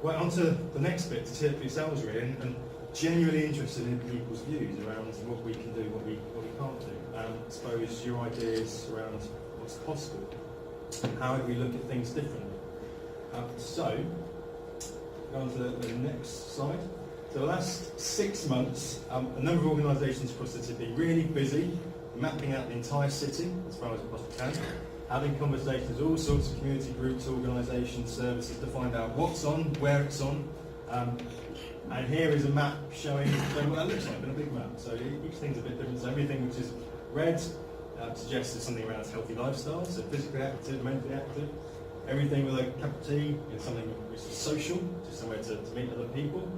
Well, on to the next bit, to tip yourselves really, and genuinely interested in people's views around what we can do, what we can't do. I suppose your ideas around what's possible, and how do we look at things differently. So, go on to the next slide. So the last 6 months, a number of organisations across the city have been really busy mapping out the entire city as far as we possibly can, having conversations with all sorts of community groups, organisations, services to find out what's on, where it's on. And here is a map showing what that looks like, but a big map. So each thing's a bit different. So everything which is red suggests there's something around healthy lifestyle, so physically active, mentally active. Everything with a cup of tea is something which is social, just somewhere to meet other people.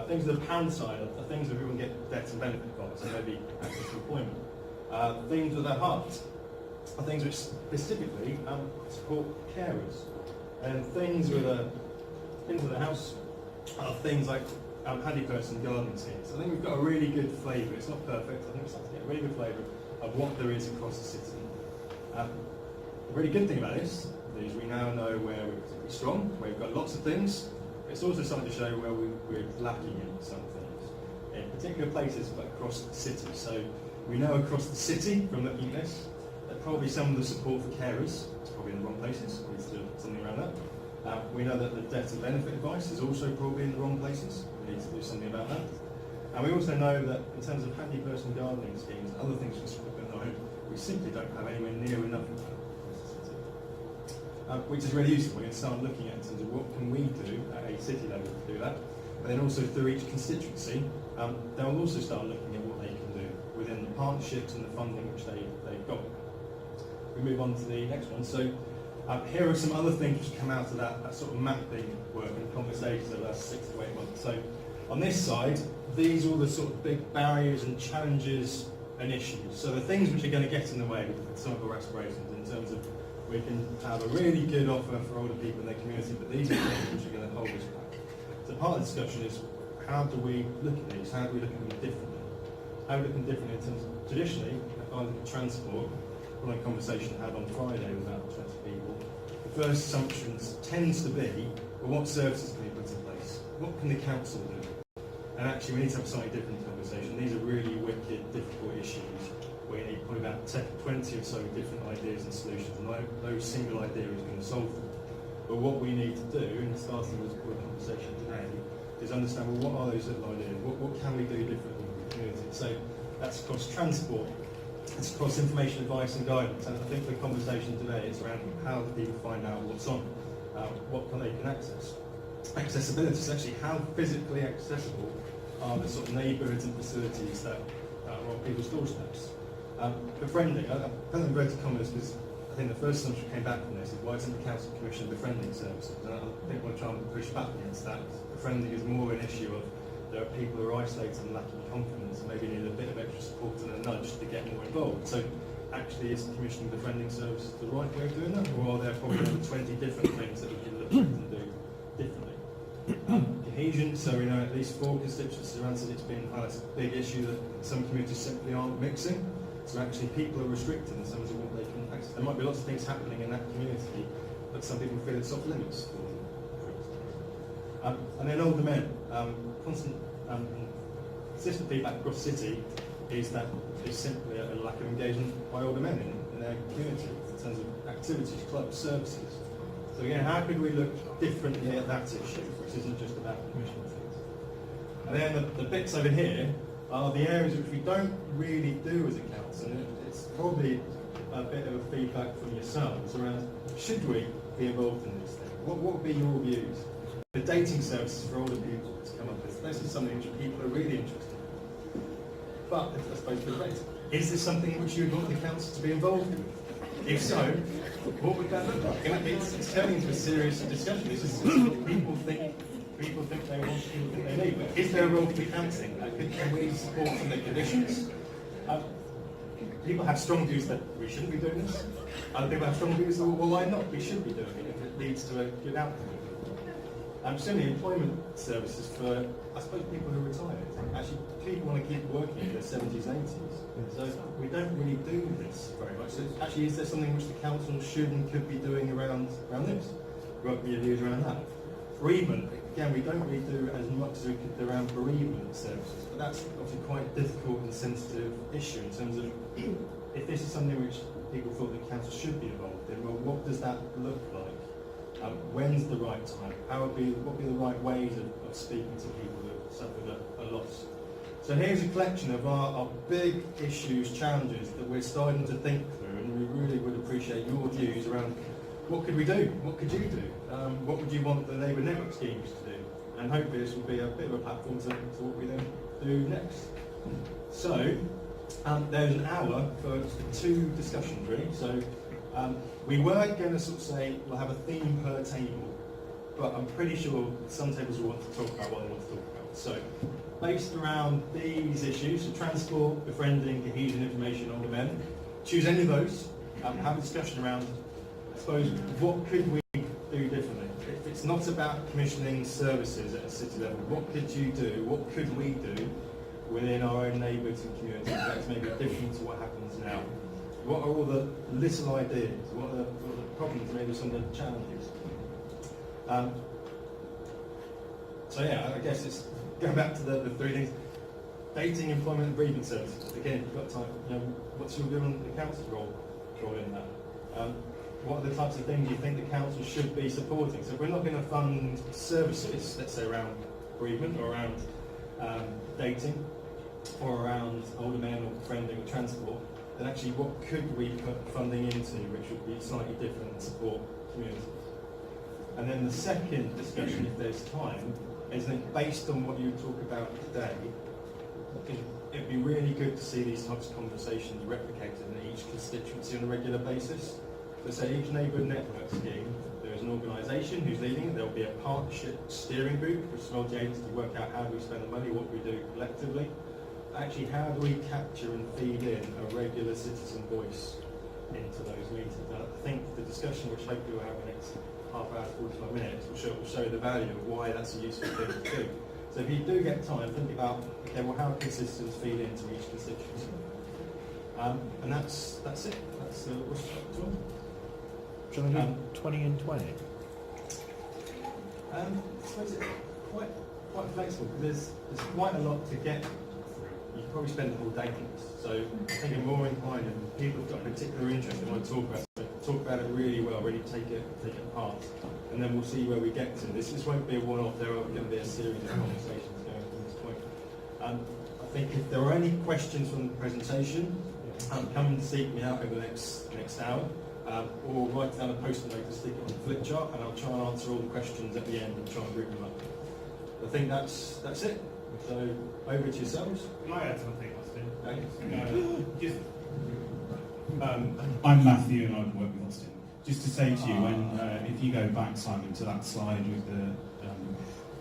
Things with the pound side are things where people get debt and benefit advice, so maybe access to employment. Things with their heart are things which specifically support carers. And things with the house are things like handy-person gardening schemes. I think we've got a really good flavour. It's not perfect. I think we're starting to get a really good flavour of what there is across the city. The really good thing about this is we now know where we're particularly strong, where we've got lots of things. It's also starting to show where we're lacking in some things, in particular places but across the city. So we know across the city, from looking at this, that probably some of the support for carers is probably in the wrong places. We need to do something around that. We know that the debt and benefit advice is also probably in the wrong places. We need to do something about that. And we also know that in terms of handy-person gardening schemes and other things we support at the moment, we simply don't have anywhere near enough of that. Which is really useful. We're going to start looking at in terms of what can we do at a city level to do that. And then also through each constituency, they'll also start looking at what they can do within the partnerships and the funding which they've got. We move on to the next one. So here are some other things which come out of that sort of mapping work and conversations over the last 6 to 8 months. So on this side, these are all the sort of big barriers and challenges and issues. So the things which are going to get in the way of some of our aspirations in terms of we can have a really good offer for older people in their community, but these are things which are going to hold us back. So part of the discussion is how do we look at these? How do we look at them differently? How are we looking differently in terms of traditionally, if I look at transport, one conversation I had on Friday with about 20 people, the first assumptions tends to be, well, what services can we put in place? What can the council do? And actually we need to have a slightly different conversation. These are really wicked, difficult issues where you need probably about 20 or so different ideas and solutions, and no single idea is going to solve them. But what we need to do, and starting with the conversation today, is understand, well, what are those little ideas? What can we do differently in the community? So that's across transport, it's across information, advice and guidance, and I think the conversation today is around how do people find out what's on, what they can access. Accessibility is actually how physically accessible are the sort of neighbourhoods and facilities that are on people's doorsteps. Befriending, I put in inverted commas because I think the first assumption came back from this is why isn't the council commission befriending services? And I think we'll try and push back against that. Befriending is more an issue of there are people who are isolated and lacking confidence and maybe need a bit of extra support and a nudge to get more involved. So actually is commissioning befriending services the right way of doing that, or are there probably over 20 different things that we can look at and do differently? Cohesion, so we know at least 4 constituencies around the city, it's been highlighted a big issue that some communities simply aren't mixing. So actually people are restricted in terms of what they can access. There might be lots of things happening in that community, but some people feel it's off limits for them. And then older men. Constant consistent feedback across the city is that there's simply a lack of engagement by older men in their community in terms of activities, clubs, services. So again, how could we look differently at that issue, which isn't just about commissioning things? And then the bits over here are the areas which we don't really do as a council. And it's probably a bit of a feedback from yourselves around, should we be involved in these things? What would be your views? The dating services for older people to come up with. This is something which people are really interested in. But, I suppose, for the is this something which you would want the council to be involved in? If so, what would that look like? And it's turning into a serious discussion. This is what people think they want, people think they need. But is there a role for the council? Can we support some of the conditions? People have strong views that we shouldn't be doing this. Other people have strong views that, well, why not? We should be doing it if it leads to a good outcome. Certainly employment services for, I suppose, people who are retired. Actually, people want to keep working in their 70s, 80s. So we don't really do this very much. So actually, is there something which the council should and could be doing around this? What are your views around that? Bereavement, again, we don't really do as much as we could do around bereavement services, but that's obviously quite a difficult and sensitive issue in terms of if this is something which people thought the council should be involved in, well, what does that look like? When's the right time? What would be the right ways of speaking to people that suffered a loss? So here's a collection of our big issues, challenges that we're starting to think through, and we really would appreciate your views around what could we do? What could you do? What would you want the neighbour network schemes to do? And hopefully this will be a bit of a platform to what we then do next. So there's an hour for two discussions really. So we were going to sort of say we'll have a theme per table, but I'm pretty sure some tables will want to talk about what they want to talk about. So based around these issues, so transport, befriending, cohesion, information, older men, choose any of those, have a discussion around, I suppose, what could we do differently? If it's not about commissioning services at a city level, what could you do, what could we do within our own neighbourhoods and communities that's maybe different to what happens now? What are all the little ideas? What are the problems, maybe some of the challenges? So yeah, I guess it's going back to the three things. Dating, employment and bereavement services. Again, you've got time, what's your view on the council's role in that? What are the types of things you think the council should be supporting? So if we're not going to fund services, let's say around bereavement or around dating or around older men or befriending or transport, then actually what could we put funding into which would be slightly different and support communities? And then the second discussion, if there's time, is that based on what you talk about today, it'd be really good to see these types of conversations replicated in each constituency on a regular basis. So say each neighbourhood network scheme, there is an organisation who's leading it, there will be a partnership steering group which is multi-agency to work out how do we spend the money, what we do collectively. Actually, how do we capture and feed in a regular citizen voice into those meetings? And I think the discussion, which hopefully we'll have in the next half hour, 45 minutes, will show the value of why that's a useful thing to do. So if you do get time, think about, okay, well, how can citizens feed into each constituency? And that's it. That's what's up. Shall I do 20 and 20? I suppose it's quite flexible because there's quite a lot to get through. You could probably spend the whole day on this. So I think I'm more inclined, and people have got a particular interest and want to talk about it really well, really take it apart, and then we'll see where we get to. This won't be a one-off. There are going to be a series of conversations going from this point. I think if there are any questions from the presentation, come and seek me out over the next hour. Or write down a post-it note to stick it on the flip chart, and I'll try and answer all the questions at the end and try and group them up. I think that's it. So over to yourselves. Can I add something, Austin? Okay. I'm Matthew and I work with Austin. Just to say to you, if you go back, Simon, to that slide with the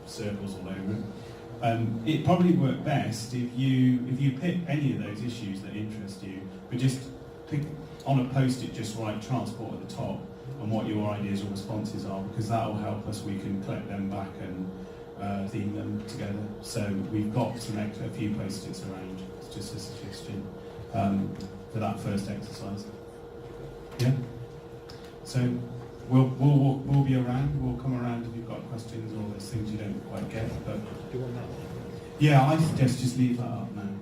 circles all over it, it'd probably work best if you pick any of those issues that interest you, but just pick on a post-it, just write transport at the top and what your ideas or responses are, because that will help us. We can collect them back and theme them together. So we've got a few post-its around. It's just a suggestion for that first exercise. Yeah. So we'll be around. We'll come around if you've got questions or there's things you don't quite get. But Do you want that? yeah, I suggest just leave that up now.